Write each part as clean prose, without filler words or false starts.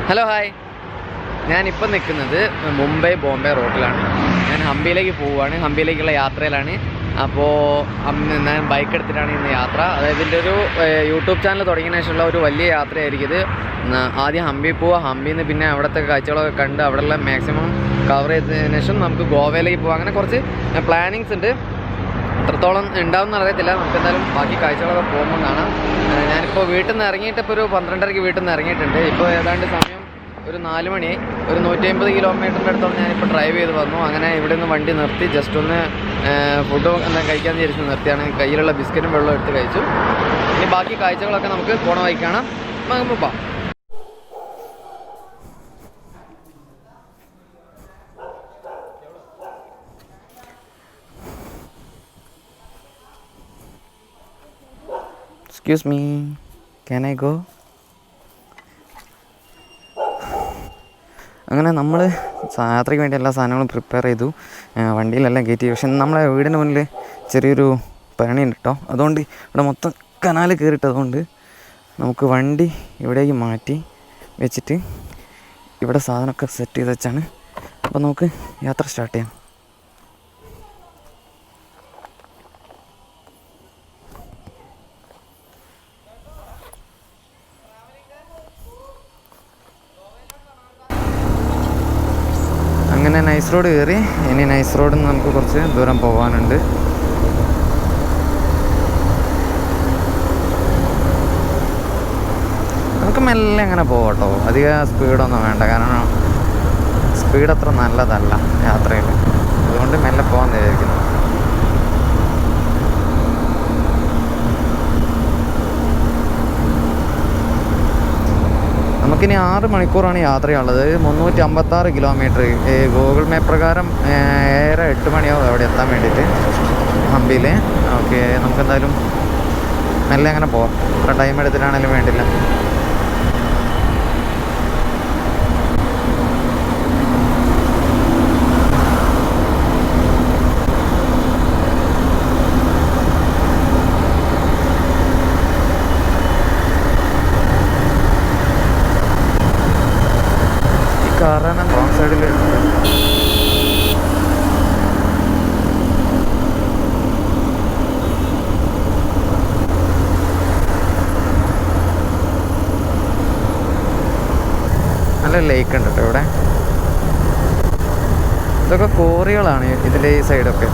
Hello hi, ഞാനിപ്പോൾ നിൽക്കുന്നത് മുംബൈ ബോംബെ റോഡിലാണ്. ഞാൻ ഹംപിയിലേക്ക് പോവുകയാണ്, ഹംപിയിലേക്കുള്ള യാത്രയിലാണ്. അപ്പോൾ ഞാൻ ബൈക്ക് എടുത്തിട്ടാണ് ഇന്ന് യാത്ര. അതായത് ഇതിൻ്റെ ഒരു യൂട്യൂബ് ചാനൽ തുടങ്ങിയതിന് ശേഷമുള്ള ഒരു വലിയ യാത്രയായിരിക്കും ഇത്. ആദ്യം ഹംപി പോവുക, ഹംപിയിൽ നിന്ന് പിന്നെ അവിടുത്തെ കാഴ്ചകളൊക്കെ കണ്ട് അവിടെയുള്ള മാക്സിമം കവർ ചെയ്തതിന് ശേഷം നമുക്ക് ഗോവയിലേക്ക് പോകാം. അങ്ങനെ കുറച്ച് പ്ലാനിങ്സ് ഉണ്ട്. എത്രത്തോളം ഉണ്ടാവുമെന്ന് അറിയത്തില്ല. നമുക്ക് എന്തായാലും ബാക്കി കാഴ്ചകളൊക്കെ പോകുമ്പോൾ കാണാം. ഞാനിപ്പോൾ വീട്ടിൽ നിന്ന് ഇറങ്ങിയിട്ട് ഇപ്പോൾ ഒരു 12:30 വീട്ടിൽ നിന്ന് ഇറങ്ങിയിട്ടുണ്ട്. ഇപ്പോൾ ഏതാണ്ട് സമയം ഒരു 4 മണിയായി. ഒരു 150 കിലോമീറ്ററിൻ്റെ അടുത്തോളം ഞാനിപ്പോൾ ഡ്രൈവ് ചെയ്ത് വന്നു. അങ്ങനെ ഇവിടെ നിന്ന് വണ്ടി നിർത്തി ജസ്റ്റ് ഒന്ന് ഫുഡ് എന്താ കഴിക്കാമെന്ന് വിചാരിച്ച് നിർത്തിയാണ്. കയ്യിലുള്ള ബിസ്ക്കറ്റും വെള്ളം എടുത്ത് കഴിച്ചു. ഇനി ബാക്കി കാഴ്ചകളൊക്കെ നമുക്ക് പോണ വഴി കാണാം. നമുക്ക് പോകാം. Excuse me, can I go? അങ്ങനെ നമ്മൾ യാത്രയ്ക്ക് വേണ്ടി എല്ലാ സാധനങ്ങളും പ്രിപ്പയർ ചെയ്തു, വണ്ടിയിലെല്ലാം കയറ്റി. പക്ഷെ നമ്മളെ വീടിൻ്റെ മുന്നിൽ ചെറിയൊരു പണിയുണ്ട് കേട്ടോ. അതുകൊണ്ട് ഇവിടെ മൊത്തം കനാൽ കയറിയിട്ടതുകൊണ്ട് നമുക്ക് വണ്ടി ഇവിടേക്ക് മാറ്റി വെച്ചിട്ട് ഇവിടെ സാധനമൊക്കെ സെറ്റ് ചെയ്ത് വെച്ചാണ്. അപ്പോൾ നമുക്ക് യാത്ര സ്റ്റാർട്ട് ചെയ്യാം. അങ്ങനെ നൈസ് റോഡ് കയറി. ഇനി നൈസ് റോഡിൽ നിന്ന് നമുക്ക് കുറച്ച് ദൂരം പോകാനുണ്ട്. നമുക്ക് മെല്ലെ അങ്ങനെ പോകാം കേട്ടോ. അധികം സ്പീഡൊന്നും വേണ്ട, കാരണം സ്പീഡ് അത്ര നല്ലതല്ല യാത്രയിൽ. അതുകൊണ്ട് മെല്ലെ പോകാൻ വിചാരിക്കുന്നു. നമുക്കിനി 6 മണിക്കൂറാണ് യാത്രയുള്ളത്. 356 കിലോമീറ്റർ. ഗൂഗിൾ മാപ്പ് പ്രകാരം 8 മണിയാവും അവിടെ എത്താൻ വേണ്ടിയിട്ട് ഹംപിയിൽ. ഓക്കെ, നമുക്കെന്തായാലും മെല്ലെ അങ്ങനെ പോവാം. ഇത്ര ടൈം എടുത്തിട്ടാണെങ്കിലും വേണ്ടില്ല. കാരണം റോങ് സൈഡിൽ നല്ല ലേക്ക് ഉണ്ട് കേട്ടോ ഇവിടെ. ഇതൊക്കെ കോറികളാണ്. ഇതിൻ്റെ ഈ സൈഡൊക്കെ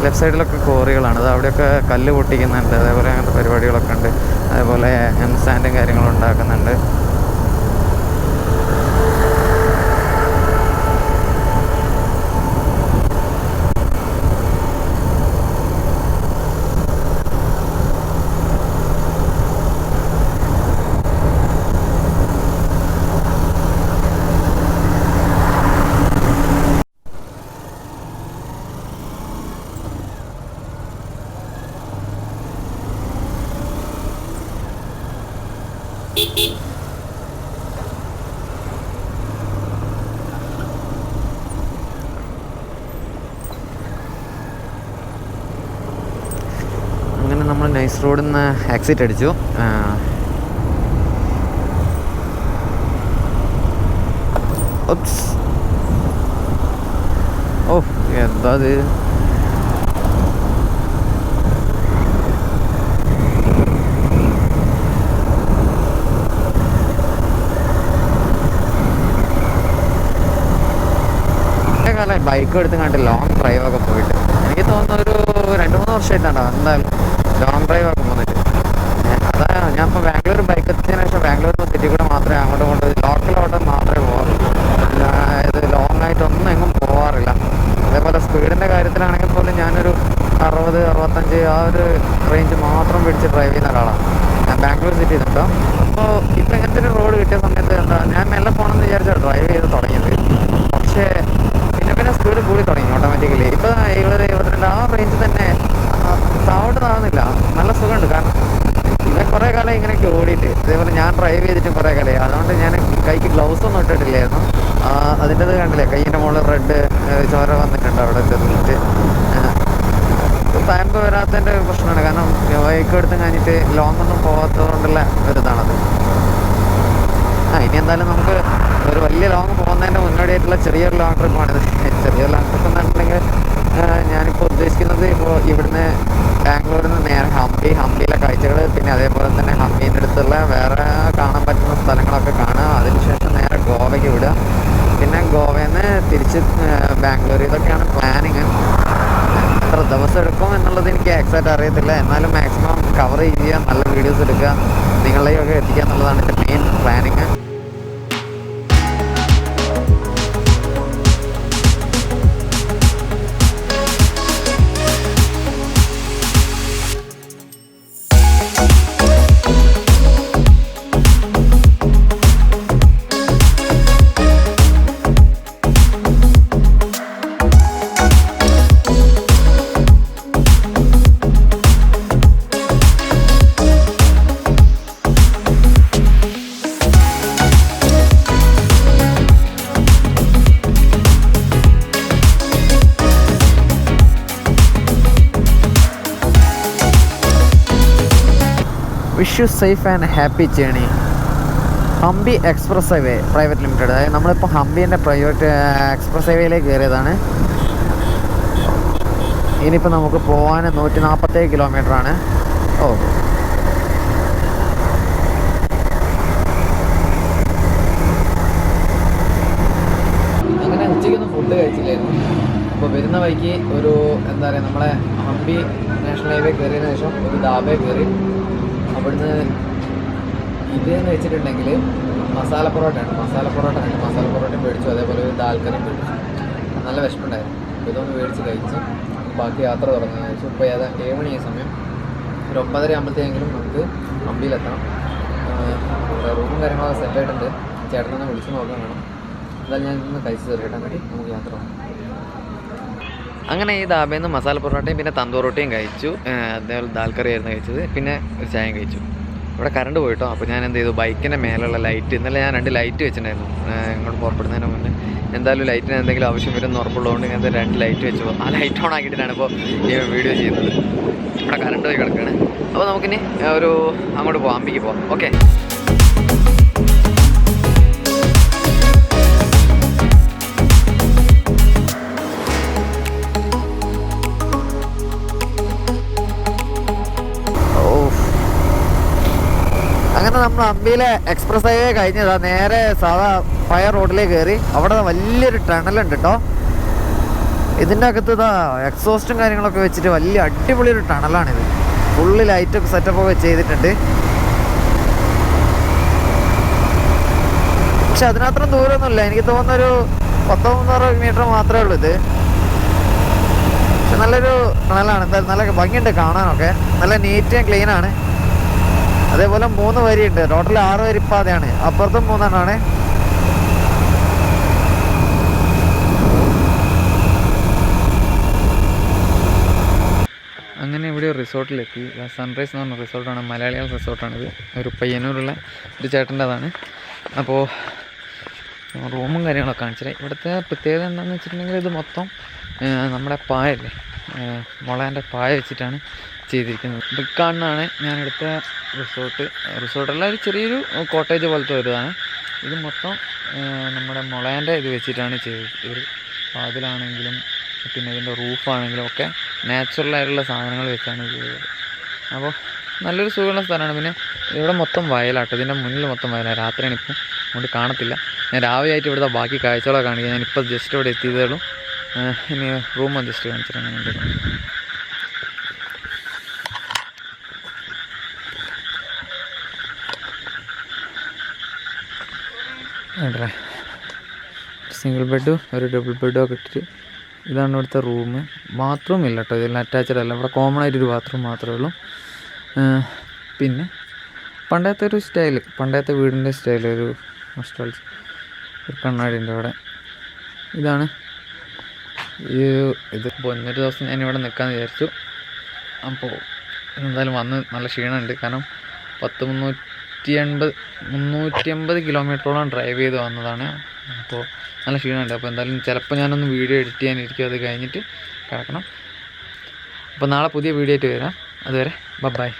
ലെഫ്റ്റ് സൈഡിലൊക്കെ കോറികളാണ്. അത് അവിടെയൊക്കെ കല്ല് പൊട്ടിക്കുന്നുണ്ട്, അതേപോലെ അങ്ങനത്തെ പരിപാടികളൊക്കെ ഉണ്ട്. അതേപോലെ സാൻഡും കാര്യങ്ങളും ഉണ്ടാക്കുന്നുണ്ട്. അങ്ങനെ നമ്മൾ നൈസ് റോഡിൽ നിന്ന് എക്സിറ്റ് അടിച്ചു. ഓ, എന്താ അത്? ബൈക്ക് എടുത്ത് കണ്ട് ലോങ് ഡ്രൈവൊക്കെ പോയിട്ട് എനിക്ക് തോന്നുന്നു ഒരു 2-3 വർഷമായിട്ടാണ് എന്തായാലും ലോങ് ഡ്രൈവൊക്കെ പോകുന്നിട്ട്. അതാ ഞാൻ ഇപ്പോൾ ബാംഗ്ലൂർ ബൈക്ക് എത്തിയതിനു ശേഷം ബാംഗ്ലൂർ സിറ്റി കൂടെ മാത്രമേ അങ്ങോട്ടും ഇങ്ങോട്ട് ലോക്കലോട്ട് മാത്രമേ പോകാറുള്ളൂ. ഇത് ലോങ് ആയിട്ടൊന്നും എങ്ങും പോകാറില്ല. അതേപോലെ സ്പീഡിൻ്റെ കാര്യത്തിലാണെങ്കിൽ പോലും ഞാനൊരു 60-65 ആ ഒരു റേഞ്ച് മാത്രം പിടിച്ച് ഡ്രൈവ് ചെയ്യുന്ന ഒരാളാണ്. ഞാൻ ബാംഗ്ലൂർ സിറ്റി കേട്ടോ. അപ്പോൾ ഇപ്പോൾ ഇങ്ങനത്തെ ഒരു റോഡ് കിട്ടിയ സമയത്ത് എന്താ ഞാൻ മെല്ലെ പോകണമെന്ന് വിചാരിച്ചാൽ ഡ്രൈവ് ചെയ്ത് തുടങ്ങിയത്. പക്ഷേ പിന്നെ സ്പീഡ് കൂടി തുടങ്ങി ഓട്ടോമാറ്റിക്കലി. ഇപ്പോൾ 70-72 ആ റേഞ്ച് തന്നെ സൗണ്ട് താകുന്നില്ല. നല്ല സുഖമുണ്ട്. കാരണം ഞാൻ കുറേ കാലം ഇങ്ങനെയൊക്കെ ഓടിയിട്ട്, ഇതേപോലെ ഞാൻ ഡ്രൈവ് ചെയ്തിട്ട് കുറേ കാലമായി. അതുകൊണ്ട് ഞാൻ കൈക്ക് ഗ്ലൗസ് ഒന്നും ഇട്ടിട്ടില്ലായിരുന്നു. അതിൻ്റെത് കണ്ടില്ലേ, കൈയിൻ്റെ മുകളിൽ റെഡ് ചോര വന്നിട്ടുണ്ട് അവിടെ ചെറുതിട്ട്. പാമ്പ് വരാത്തതിൻ്റെ പ്രശ്നമാണ്. കാരണം ബൈക്ക് എടുത്ത് കഴിഞ്ഞിട്ട് ലോങ് ഒന്നും പോകാത്തത് കൊണ്ടുള്ള ഒരിതാണത്. ഇനി എന്തായാലും നമുക്ക് ഒരു വലിയ ലോങ് പോകുന്നതിൻ്റെ മുന്നോടിയായിട്ടുള്ള ചെറിയൊരു ലോങ് ട്രിപ്പാണിത്. ചെറിയൊരു ലോങ് ട്രിപ്പ് എന്നുണ്ടെങ്കിൽ ഞാനിപ്പോൾ ഉദ്ദേശിക്കുന്നത് ഇപ്പോൾ ഇവിടുന്ന് ബാംഗ്ലൂരിൽ നിന്ന് നേരെ ഹംപിയിലെ കാഴ്ചകൾ, പിന്നെ അതേപോലെ തന്നെ ഹംപീൻ്റെ അടുത്തുള്ള വേറെ കാണാൻ പറ്റുന്ന സ്ഥലങ്ങളൊക്കെ കാണുക. അതിനുശേഷം നേരെ ഗോവയ്ക്ക് വിടുക, പിന്നെ ഗോവയിൽ നിന്ന് തിരിച്ച് ബാംഗ്ലൂർ. ഇതൊക്കെയാണ് പ്ലാനിങ്. എത്ര ദിവസം എടുക്കും എന്നുള്ളത് എനിക്ക് എക്സാക്റ്റ് അറിയത്തില്ല. എന്നാലും മാക്സിമം കവർ ചെയ്യുക, നല്ല വീഡിയോസ് എടുക്കുക, നിങ്ങളിലേക്കൊക്കെ എത്തിക്കുക എന്നുള്ളതാണ് എൻ്റെ main planning. Wish you safe and happy journey. Hampi express highway private limited. അതായത് നമ്മളിപ്പോൾ ഹംപിൻ്റെ പ്രൈവറ്റ് എക്സ്പ്രസ് ഹൈവേയിലേക്ക് കയറിയതാണ്. ഇനിയിപ്പോൾ നമുക്ക് പോകാൻ 147 കിലോമീറ്ററാണ്. അങ്ങനെ ഉച്ചയ്ക്കൊന്നും ഫുഡ് കഴിച്ചില്ലായിരുന്നു. അപ്പോൾ വരുന്ന വഴിക്ക് ഒരു എന്താ പറയുക, നമ്മളെ ഹംപി നാഷണൽ ഹൈവേ കയറിയതിന് ശേഷം ഒരു ധാബയിൽ കയറി. അവിടുന്ന് ഇതെന്ന് വെച്ചിട്ടുണ്ടെങ്കിൽ മസാല പൊറോട്ടയാണ്. മസാല പൊറോട്ടയും മേടിച്ചു, അതേപോലെ ഒരു ദാൽക്കറിയും മേടിച്ചു. നല്ല വിശപ്പുണ്ടായിരുന്നു. അപ്പോൾ ഇതൊന്ന് മേടിച്ച് കഴിച്ച് ബാക്കി യാത്ര തുടങ്ങാൻ കഴിച്ചു. ഇപ്പോൾ 7 മണിയായ സമയം. ഒരു 9:30 ആകുമ്പോഴത്തേക്കെങ്കിലും നമുക്ക് ഹംപിയിലെത്തണം. റൂമും കാര്യങ്ങളൊക്കെ സെറ്റായിട്ടുണ്ട്. ചേട്ടനൊന്ന് വിളിച്ച് നോക്കാൻ വേണം. എന്തായാലും ഞാൻ ഇന്ന് കഴിച്ച് തീർക്കട്ടാൻ വേണ്ടി നമുക്ക് യാത്ര തുടങ്ങാം. അങ്ങനെ ഈ ധാബയിൽ നിന്ന് മസാല പൊറോട്ടയും പിന്നെ തന്തൂർ റൊട്ടിയും കഴിച്ചു. അതേപോലെ ദാൽക്കറി ആയിരുന്നു കഴിച്ചത്. പിന്നെ ഒരു ചായയും കഴിച്ചു. ഇവിടെ കറണ്ട് പോയിട്ടോ. അപ്പോൾ ഞാൻ എന്ത് ചെയ്തു, ബൈക്കിൻ്റെ മേലുള്ള ലൈറ്റ്, ഇന്നലെ ഞാൻ 2 ലൈറ്റ് വെച്ചിട്ടുണ്ടായിരുന്നു ഇങ്ങോട്ട് പുറപ്പെടുന്നതിന് മുന്നേ. എന്തായാലും ലൈറ്റിന് എന്തെങ്കിലും ആവശ്യം വരുമെന്ന് ഉറപ്പുള്ളതുകൊണ്ട് ഞാൻ 2 ലൈറ്റ് വെച്ചു. ആ ലൈറ്റ് ഓൺ ആക്കിയിട്ടാണ് ഇപ്പോൾ ഈ വീഡിയോ ചെയ്യുന്നത്. ഇവിടെ കറണ്ട് പോയി കിടക്കുകയാണ്. അപ്പോൾ നമുക്കിനി അങ്ങോട്ട് പോകാം, ഹംപിക്ക് പോകാം. ഓക്കെ. അങ്ങനെ നമ്മൾ ഹംപിയിലെ എക്സ്പ്രസ് ഹൈവേ കഴിഞ്ഞതാ നേരെ സാധാ ഫയർ റോഡിലേക്ക് കയറി. അവിടെ വലിയൊരു ടണലുണ്ട് കേട്ടോ. ഇതിൻ്റെ അകത്ത് എക്സോസ്റ്റും കാര്യങ്ങളൊക്കെ വെച്ചിട്ട് വലിയ അടിപൊളി ഒരു ടണലാണിത്. ഫുള്ള് ലൈറ്റൊക്കെ സെറ്റപ്പൊക്കെ ചെയ്തിട്ടുണ്ട്. പക്ഷെ അതിനത്രയും ദൂരമൊന്നുമില്ല. എനിക്ക് തോന്നുന്നൊരു 100-160 മീറ്റർ മാത്രമേ ഉള്ളൂ ഇത്. പക്ഷെ നല്ലൊരു ടണലാണ്. എന്തായാലും നല്ല ഭംഗിയുണ്ട് കാണാനൊക്കെ. നല്ല നീറ്റ് ആൻഡ് ക്ലീൻ ആണ്. അതേപോലെ 3 വരിയുണ്ട്. ടോട്ടൽ 6 വരി പാതയാണ്. അപ്പുറത്തും 3 എണ്ണമാണ്. അങ്ങനെ ഇവിടെ റിസോർട്ടിലെത്തി. സൺറൈസ് എന്ന് പറഞ്ഞ റിസോർട്ടാണ്. മലയാളികൾ റിസോർട്ടാണിത്. ഒരു പയ്യന്നൂരുള്ള ഒരു ചേട്ടൻ്റെതാണ്. അപ്പോൾ റൂമും കാര്യങ്ങളൊക്കെ കാണിച്ചത്. ഇവിടുത്തെ പ്രത്യേകത എന്താണെന്ന് വെച്ചിട്ടുണ്ടെങ്കിൽ ഇത് മൊത്തം നമ്മുടെ പായല്ലേ, മുളേൻ്റെ പായ വെച്ചിട്ടാണ് ചെയ്തിരിക്കുന്നത്. ബ്രിക്കാണെന്നാണ് ഞാനെടുത്ത റിസോർട്ടല്ല, ഒരു ചെറിയൊരു കോട്ടേജ് പോലത്തെ വരുന്നതാണ്. ഇത് മൊത്തം നമ്മുടെ മുളേൻ്റെ ഇത് വെച്ചിട്ടാണ് ചെയ്തത്. ഒരു വാതിലാണെങ്കിലും പിന്നെ ഇതിൻ്റെ റൂഫാണെങ്കിലും ഒക്കെ നാച്ചുറലായിട്ടുള്ള സാധനങ്ങൾ വെച്ചാണ് ചെയ്തത്. അപ്പോൾ നല്ലൊരു സുഖമുള്ള സ്ഥലമാണ്. പിന്നെ ഇവിടെ മൊത്തം വയലാട്ടോ. ഇതിൻ്റെ മുന്നിൽ മൊത്തം വയലാണ്. രാത്രിയാണ് ഇപ്പം അതുകൊണ്ട് കാണത്തില്ല. ഞാൻ രാവിലെ ആയിട്ട് ഇവിടുത്തെ ബാക്കി കാഴ്ചകളൊക്കെ കാണിക്കുക. ഞാനിപ്പോൾ ജസ്റ്റ് ഇവിടെ എത്തിയതേ ഉള്ളൂ. ഇനി റൂം ജസ്റ്റ് കാണിച്ചിട്ടുണ്ട്. വേണ്ടേ സിംഗിൾ ബെഡും ഒരു ഡബിൾ ബെഡും ഒക്കെ ഇട്ടിട്ട് ഇതാണ് ഇവിടുത്തെ റൂം. ബാത്റൂം ഇല്ല കേട്ടോ, ഇതിൽ അറ്റാച്ച്ഡ് അല്ല. ഇവിടെ കോമൺ ആയിട്ടൊരു ബാത്റൂം മാത്രമേ ഉള്ളൂ. പിന്നെ പണ്ടത്തെ ഒരു സ്റ്റൈല്, പണ്ടത്തെ വീടിൻ്റെ സ്റ്റൈൽ, ഒരു നൊസ്റ്റാൾജിയ, ഒരു കണ്ണാടിൻ്റെ അവിടെ. ഇതാണ് ഇതിപ്പോൾ ഇന്നൊരു ദിവസം ഞാനിവിടെ നിൽക്കാമെന്ന് വിചാരിച്ചു. അപ്പോൾ എന്തായാലും വന്ന് നല്ല ക്ഷീണമുണ്ട്. കാരണം 380 കിലോമീറ്ററോളം ഡ്രൈവ് ചെയ്ത് വന്നതാണ്. അപ്പോൾ നല്ല ക്ഷീണമുണ്ട്. അപ്പോൾ എന്തായാലും ചിലപ്പോൾ ഞാനൊന്ന് വീഡിയോ എഡിറ്റ് ചെയ്യാനിരിക്കും. അത് കഴിഞ്ഞിട്ട് കിടക്കണം. അപ്പോൾ നാളെ പുതിയ വീഡിയോ ആയിട്ട് വരാം. അതുവരെ ബൈ.